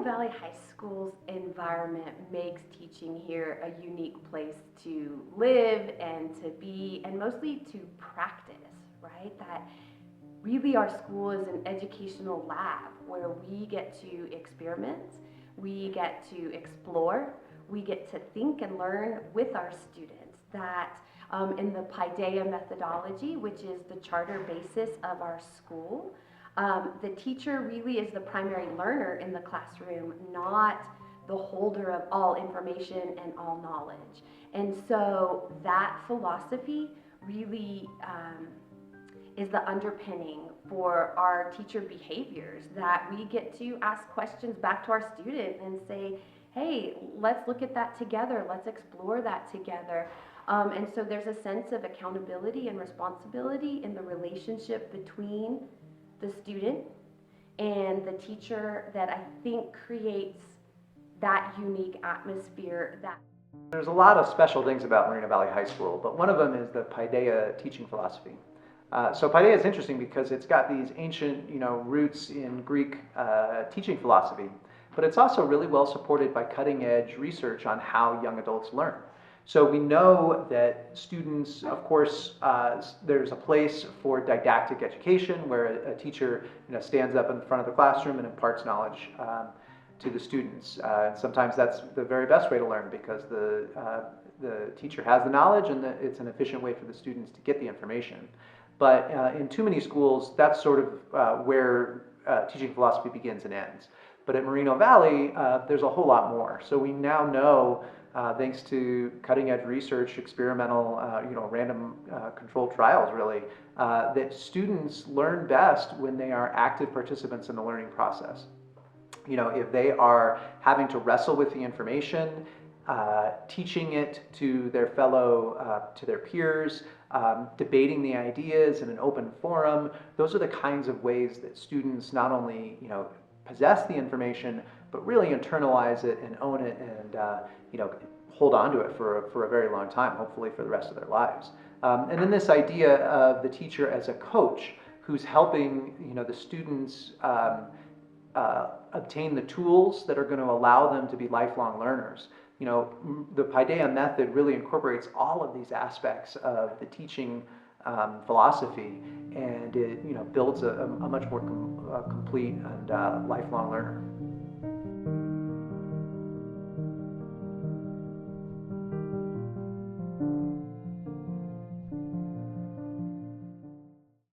Valley High School's environment makes teaching here a unique place to live and to be, and mostly to practice, right? That really our school is an educational lab where we get to experiment, we get to explore, we get to think and learn with our students. That in the Paideia methodology, which is the charter basis of our school, the teacher really is the primary learner in the classroom, not the holder of all information and all knowledge. And so that philosophy really is the underpinning for our teacher behaviors, that we get to ask questions back to our student and say, hey, let's look at that together, let's explore that together. And so there's a sense of accountability and responsibility in the relationship between the student and the teacher that I think creates that unique atmosphere. There's a lot of special things about Moreno Valley High School, but one of them is the Paideia teaching philosophy. So Paideia is interesting because it's got these ancient, roots in Greek teaching philosophy, but it's also really well supported by cutting-edge research on how young adults learn. So we know that students, of course, there's a place for didactic education where a teacher stands up in the front of the classroom and imparts knowledge to the students. And sometimes that's the very best way to learn because the teacher has the knowledge and it's an efficient way for the students to get the information. But in too many schools, that's sort of where teaching philosophy begins and ends. But at Moreno Valley, there's a whole lot more. So we now know, thanks to cutting-edge research, experimental, random controlled trials, really, that students learn best when they are active participants in the learning process. If they are having to wrestle with the information, teaching it to their to their peers, debating the ideas in an open forum, those are the kinds of ways that students not only, possess the information, but really internalize it and own it and, hold on to it for a very long time, hopefully for the rest of their lives. And then this idea of the teacher as a coach who's helping, the students obtain the tools that are going to allow them to be lifelong learners. The Paideia method really incorporates all of these aspects of the teaching philosophy, and it builds a much more complete and lifelong learner.